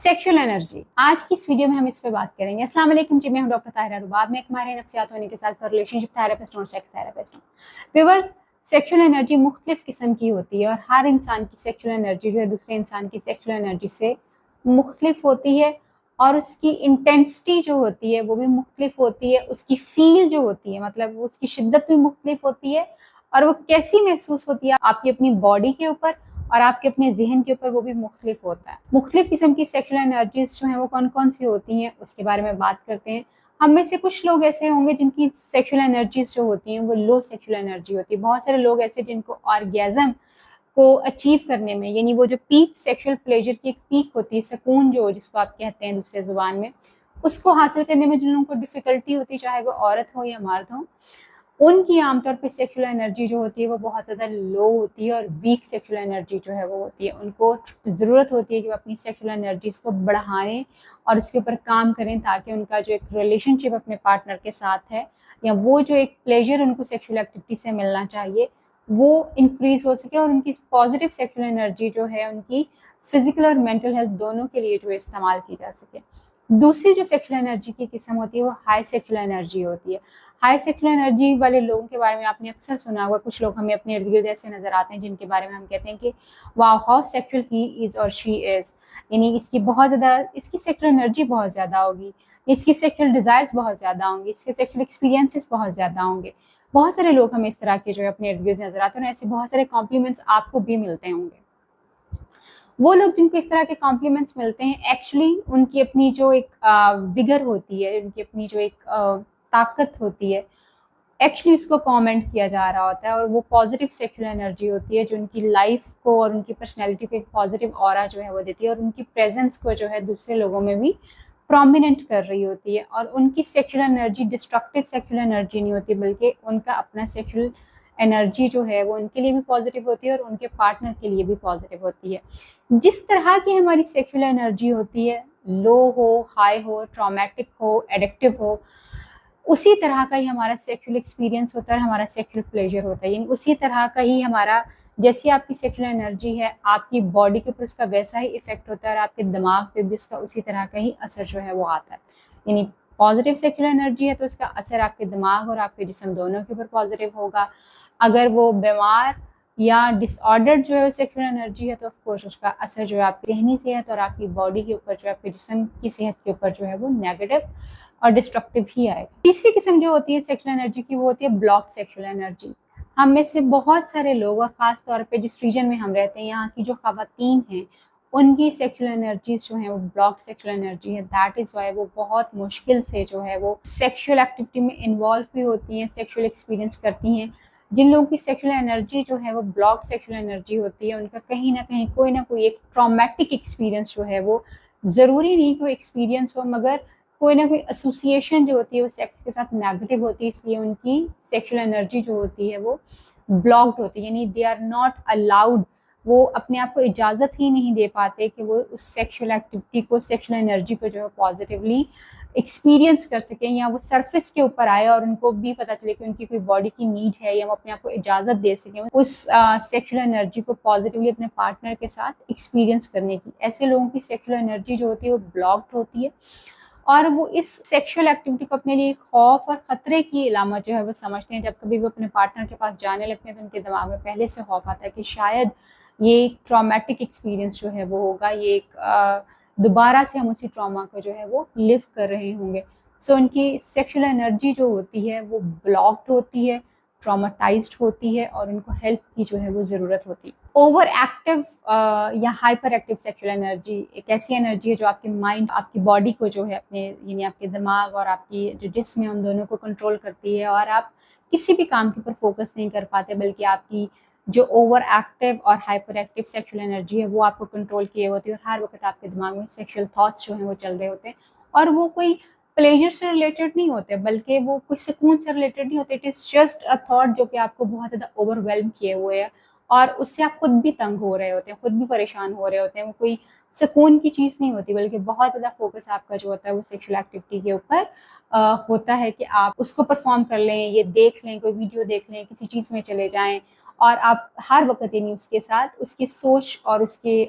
Sexual energy. आज की इस वीडियो में हम इस पे बात करेंगे। अस्सलाम वालेकुम जी, मैं हूं डॉक्टर ताहिरा रुबाब। मैं एक माहिर नफ्सियात होने के साथ रिलेशनशिप थेरेपिस्ट और सेक्स थेरेपिस्ट हूं। व्यूअर्स, सेक्सुअल एनर्जी मुख्तलिफ किस्म की होती है और हर इंसान की सेक्सुअल एनर्जी जो है दूसरे इंसान की सेक्सुअल एनर्जी से मुख्तलिफ होती है और उसकी इंटेंसिटी जो होती है वो भी मुख्तलिफ होती है। उसकी फील जो होती है मतलब उसकी शिद्दत भी मुख्तलिफ होती है और वो कैसी महसूस होती है आपकी अपनी बॉडी के ऊपर और आपके अपने जहन के ऊपर वो भी मुख्तलिफ होता है। मुख्तलिफ किस्म की सेक्सुअल एनर्जीज जो हैं वो कौन कौन सी होती हैं उसके बारे में बात करते हैं। हम में से कुछ लोग ऐसे होंगे जिनकी सेक्सुअल एनर्जीज जो होती हैं वो लो सेक्सुअल एनर्जी होती है। बहुत सारे लोग ऐसे जिनको ऑर्गेज़म को अचीव करने में, यानी वो जो पीक सेक्सुअल प्लेजर की एक पीक होती है, सुकून जो जिसको आप कहते हैं दूसरे जुबान में, उसको हासिल करने में जिन लोगों को डिफ़िकल्टी होती है, चाहे वो औरत हो या मर्द हो, उनकी आमतौर पे सेक्सुअल एनर्जी जो होती है वो बहुत ज़्यादा लो होती है और वीक सेक्सुअल एनर्जी जो है वो होती है। उनको ज़रूरत होती है कि वो अपनी सेक्सुअल एनर्जीज़ को बढ़ाएं और उसके ऊपर काम करें ताकि उनका जो एक रिलेशनशिप अपने पार्टनर के साथ है या वो जो एक प्लेजर उनको सेक्सुअल एक्टिविटी से मिलना चाहिए वो इंक्रीज़ हो सके और उनकी पॉजिटिव सेक्सुअल एनर्जी जो है उनकी फिजिकल और मेंटल हेल्थ दोनों के लिए जो है इस्तेमाल की जा सके। दूसरी जो सेक्सुअल एनर्जी की किस्म होती है वो हाई सेक्सुअल एनर्जी होती है। हाई सेक्सुअल एनर्जी वाले लोगों के बारे में आपने अक्सर सुना होगा। कुछ लोग हमें अपने इर्द गिर्द ऐसे नजर आते हैं जिनके बारे में हम कहते हैं कि wow how sexual he is और शी इज, यानी इसकी बहुत ज़्यादा, इसकी सेक्सुअल एनर्जी बहुत ज़्यादा होगी, इसकी सेक्सुअल डिज़ायर्स बहुत ज़्यादा होंगे, इसके सेक्सुअल एक्सपीरियंसेस बहुत ज़्यादा होंगे। बहुत सारे लोग हमें इस तरह के जो है अपने इर्द गिर्द नजर आते हैं और ऐसे बहुत सारे कॉम्प्लीमेंट्स आपको भी मिलते होंगे। वो लोग जिनको इस तरह के कॉम्प्लीमेंट्स मिलते हैं एक्चुअली उनकी अपनी जो एक विगर होती है, उनकी अपनी जो एक ताकत होती है, एक्चुअली उसको कमेंट किया जा रहा होता है और वो पॉजिटिव सेक्सुअल एनर्जी होती है जो उनकी लाइफ को और उनकी पर्सनैलिटी को एक पॉजिटिव ऑरा जो है वो देती है और उनकी प्रेजेंस को जो है दूसरे लोगों में भी प्रोमिनेंट कर रही होती है। और उनकी sexual energy destructive sexual energy नहीं होती बल्कि उनका अपना सेक्सुअल एनर्जी जो है वो उनके लिए भी पॉजिटिव होती है और उनके पार्टनर के लिए भी पॉजिटिव होती है। जिस तरह की हमारी सेक्सुअल एनर्जी होती है, लो हो, हाई हो, ट्रॉमेटिक हो, एडिक्टिव हो, उसी तरह का ही हमारा सेक्सुअल एक्सपीरियंस होता है, हमारा सेक्सुअल प्लेजर होता है। यानी उसी तरह का ही हमारा, जैसी आपकी सेक्सुअल एनर्जी है आपकी बॉडी के ऊपर उसका वैसा ही इफेक्ट होता है और आपके दिमाग पे भी उसका उसी तरह का ही असर जो है वो आता है। यानी पॉजिटिव सेक्सुअल एनर्जी है तो उसका असर आपके दिमाग और आपके जिस्म दोनों के ऊपर पॉजिटिव होगा। अगर वो बीमार या डिसऑर्डर्ड जो है सेक्सुअल एनर्जी है तो ऑफकोर्स उसका असर जो है आपकी जहनी सेहत और आपकी बॉडी के ऊपर जो है आपके जिस्म की सेहत के ऊपर जो है वो नेगेटिव और डिस्ट्रक्टिव ही आएगा। तीसरी किस्म जो होती है सेक्सुअल एनर्जी की वो होती है ब्लॉक सेक्सुअल एनर्जी। हम में से बहुत सारे लोग और ख़ास तौर पे जिस रीजन में हम रहते हैं यहाँ की जो ख़वातीन हैं उनकी सेक्सुअल एनर्जीज जो है वो ब्लॉक सेक्सुअल एनर्जी है। दैट इज़ वाई वो बहुत मुश्किल से जो है वो सेक्सुअल एक्टिविटी में इन्वॉल्व भी होती हैं, सेक्सुअल एक्सपीरियंस करती हैं। जिन लोगों की सेक्सुअल एनर्जी जो है वो ब्लॉक सेक्सुअल एनर्जी होती है उनका कहीं ना कोई एक ट्रॉमेटिक एक्सपीरियंस जो है वो, ज़रूरी नहीं कि वो एक्सपीरियंस हो मगर कोई ना कोई एसोसिएशन जो होती है वो सेक्स के साथ नेगेटिव होती है, इसलिए उनकी सेक्सुअल एनर्जी जो होती है वो ब्लॉक्ड होती है। यानी दे आर नॉट अलाउड, वो अपने आप को इजाज़त ही नहीं दे पाते कि वो उस सेक्सुअल एक्टिविटी को, सेक्सुअल एनर्जी को जो है पॉजिटिवली एक्सपीरियंस कर सकें या वो सरफेस के ऊपर आए और उनको भी पता चले कि उनकी कोई बॉडी की नीड है या वो अपने आप को इजाज़त दे सकें उस सेक्सुअल एनर्जी को पॉजिटिवली अपने पार्टनर के साथ एक्सपीरियंस करने की। ऐसे लोगों की सेक्सुअल एनर्जी जो होती है वो ब्लॉक्ड होती है और वो इस सेक्सुअल एक्टिविटी को अपने लिए खौफ और ख़तरे की अलामत जो है वो समझते हैं। जब कभी वो अपने पार्टनर के पास जाने लगते हैं तो उनके दिमाग में पहले से खौफ आता है कि शायद ये एक ट्रॉमेटिक एक्सपीरियंस जो है वो होगा, ये एक दोबारा से हम उसी ट्रॉमा को जो है वो लिव कर रहे होंगे। सो उनकी सेक्सुअल एनर्जी जो होती है वो ब्लॉक्ड होती है, ट्रॉमाटाइज्ड होती है और उनको हेल्प की जो है वो ज़रूरत होती है। ओवर एक्टिव या हाइपर एक्टिव सेक्सुअल एनर्जी एक ऐसी एनर्जी है जो आपके माइंड, आपकी बॉडी को जो है अपने, यानी आपके दिमाग और आपकी जो जिस्म है उन दोनों को कंट्रोल करती है और आप किसी भी काम के ऊपर फोकस नहीं कर पाते बल्कि आपकी जो ओवर एक्टिव और हाइपर एक्टिव सेक्सुअल एनर्जी है वो आपको कंट्रोल किए होती है और हर वक्त आपके दिमाग में सेक्सुअल थॉट्स जो हैं वो चल रहे होते हैं और वो कोई प्लेजर से रिलेटेड नहीं होते बल्कि वो कोई सुकून से रिलेटेड नहीं होते। It is just a thought जो कि आपको बहुत ज़्यादा ओवरवेलम किए हुए है और उससे आप खुद भी तंग हो रहे होते हैं, खुद भी परेशान हो रहे होते हैं। वो कोई सुकून की चीज़ नहीं होती बल्कि बहुत ज़्यादा फोकस आपका जो होता है वो सेक्सुअल एक्टिविटी के ऊपर होता है कि आप उसको परफॉर्म कर लें, ये देख लें, कोई वीडियो देख लें, किसी चीज़ में चले जाएं और आप हर वक्त यानी उसके साथ उसकी सोच और उसके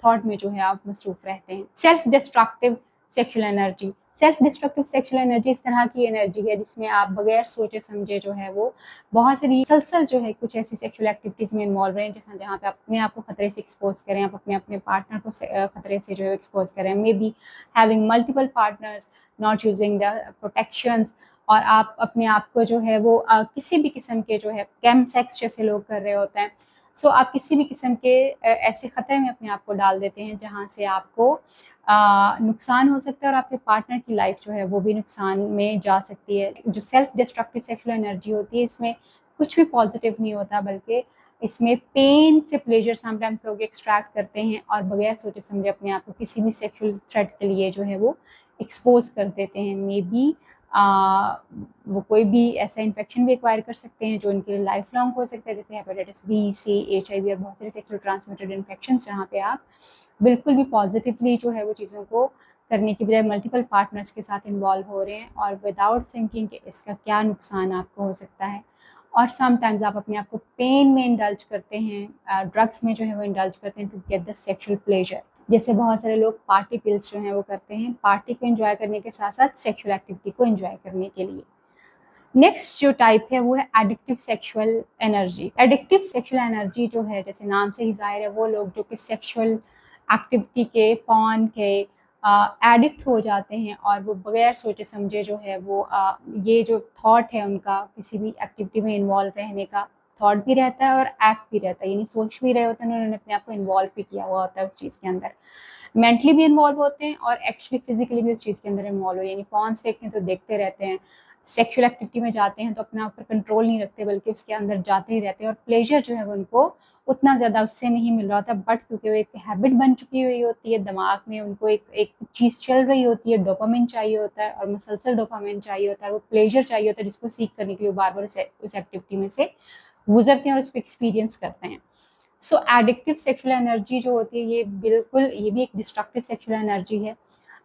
थॉट में जो है आप मसरूफ रहते हैं। Self destructive sexual energy, self destructive sexual energy इस तरह की एनर्जी है जिसमें आप बगैर सोचे समझे जो है वो बहुत सारी सलसल जो है कुछ ऐसी सेक्सुअल एक्टिविटीज़ में इन्वॉल्व रहे हैं जैसे जहाँ पे आप अपने आप को खतरे से एक्सपोज करें, आप अपने पार्टनर को खतरे से जो है एक्सपोज करें, may be having multiple partners, not using the protections, और आप अपने आप को जो है वो किसी भी किस्म के जो है कैम सेक्स जैसे लोग कर रहे होते हैं। सो आप किसी भी किस्म के ऐसे खतरे में अपने आप को डाल देते हैं जहाँ से आपको नुकसान हो सकता है और आपके पार्टनर की लाइफ जो है वो भी नुकसान में जा सकती है। जो सेल्फ डिस्ट्रक्टिव सेक्सुअल एनर्जी होती है इसमें कुछ भी पॉजिटिव नहीं होता, बल्कि इसमें पेन से प्लेजर समटाइम्स लोग एक्सट्रैक्ट करते हैं और बगैर सोचे समझे अपने आप को किसी भी सेक्सुअल थ्रेट के लिए जो है वो एक्सपोज कर देते हैं। मे बी वो कोई भी ऐसा इन्फेक्शन भी एक्वायर कर सकते हैं जो उनके लिए लाइफ लॉन्ग हो सकता है, जैसे हेपेटाइटिस बी, सी, HIV और बहुत सारे सेक्सुअल ट्रांसमिटेड इन्फेक्शन, जहाँ पे आप बिल्कुल भी पॉजिटिवली जो है वो चीज़ों को करने की बजाय मल्टीपल पार्टनर्स के साथ इन्वॉल्व हो रहे हैं और विदाउट थिंकिंग कि इसका क्या नुकसान आपको हो सकता है। और समटाइम्स आप अपने आप को पेन में इंडल्ज करते हैं, ड्रग्स में जो है वो इंडल्ज करते हैं to get the sexual pleasure. जैसे बहुत सारे लोग पार्टी पिल्स जो हैं वो करते हैं पार्टी को एंजॉय करने के साथ साथ सेक्सुअल एक्टिविटी को एंजॉय करने के लिए। नेक्स्ट जो टाइप है वो है addictive sexual energy. Addictive sexual energy जो है जैसे नाम से ही जाहिर है वो लोग जो कि सेक्सुअल एक्टिविटी के, पॉर्न के एडिक्ट हो जाते हैं और वो बगैर सोचे समझे जो है वो ये जो थॉट है उनका किसी भी एक्टिविटी में इन्वॉल्व रहने का थॉट भी रहता है और एक्ट भी रहता है, यानी सोच भी रहे होते हैं, उन्होंने अपने आप को इन्वॉल्व भी किया हुआ होता है उस चीज़ के अंदर, मेंटली भी इन्वॉल्व होते हैं और एक्चुअली फिजिकली भी उस चीज़ के अंदर इन्वॉल्व हो, यानी पॉर्न्स देखते हैं तो देखते रहते हैं, सेक्सुअल एक्टिविटी में जाते हैं तो अपने ऊपर कंट्रोल नहीं रखते बल्कि उसके अंदर जाते ही रहते हैं और प्लेजर जो है वो उनको उतना ज़्यादा उससे नहीं मिल रहा होता, बट क्योंकि वो एक हैबिट बन चुकी हुई होती है, दिमाग में उनको एक एक चीज़ चल रही होती है, डोपामिन चाहिए होता है और मुसलसल डोपामिन चाहिए होता है, वो प्लेजर चाहिए होता है जिसको सीख करने के लिए बार बार उस एक्टिविटी में से गुजरते हैं और उसको एक्सपीरियंस करते हैं। सो एडिक्टिव सेक्सुअल एनर्जी जो होती है ये बिल्कुल ये भी एक डिस्ट्रक्टिव सेक्सुअल एनर्जी है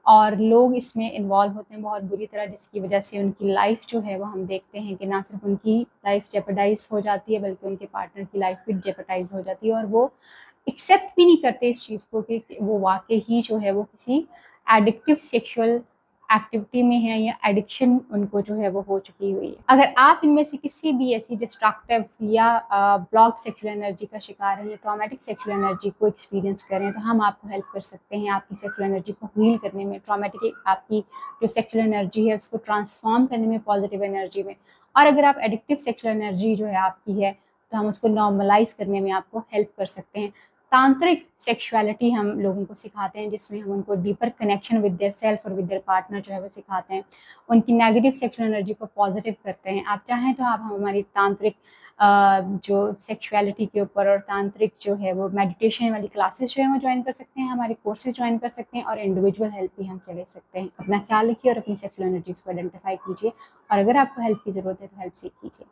और लोग इसमें इन्वॉल्व होते हैं बहुत बुरी तरह, जिसकी वजह से उनकी लाइफ जो है वो हम देखते हैं कि ना सिर्फ उनकी लाइफ जेपरडाइज हो जाती है बल्कि उनके पार्टनर की लाइफ भी जेपरडाइज हो जाती है और वो एक्सेप्ट भी नहीं करते इस चीज़ को कि वो वाकई ही जो है वो किसी एडिक्टिव सेक्सुअल एक्टिविटी में है या एडिक्शन उनको जो है वो हो चुकी हुई है। अगर आप इनमें से किसी भी ऐसी डिस्ट्रक्टिव या ब्लॉक सेक्सुअल एनर्जी का शिकार हैं या ट्रॉमेटिक सेक्सुअल एनर्जी को एक्सपीरियंस करें तो हम आपको हेल्प कर सकते हैं आपकी सेक्सुअल एनर्जी को हील करने में, ट्रॉमेटिक आपकी जो सेक्सुअल एनर्जी है उसको ट्रांसफॉर्म करने में पॉजिटिव एनर्जी में, और अगर आप एडिक्टिव सेक्सुअल एनर्जी जो है आपकी है तो हम उसको नॉर्मलाइज करने में आपको हेल्प कर सकते हैं। तांत्रिक सेक्सुअलिटी हम लोगों को सिखाते हैं जिसमें हम उनको deeper connection with their self और विद देयर पार्टनर जो है वो सिखाते हैं, उनकी नेगेटिव सेक्सुअल एनर्जी को पॉजिटिव करते हैं। आप चाहें तो आप हमारी तांत्रिक जो सेक्सुअलिटी के ऊपर और तांत्रिक जो है वो मेडिटेशन वाली क्लासेस जो है वो ज्वाइन कर सकते हैं, हमारे कोर्सेज ज्वाइन कर सकते हैं और इंडिविजुअल हेल्प भी हम ले सकते हैं। अपना ख्याल रखिए और अपनी सेक्सुअल एनर्जीज को आइडेंटिफाई कीजिए और अगर आपको हेल्प की ज़रूरत है तो हेल्प सीख कीजिए।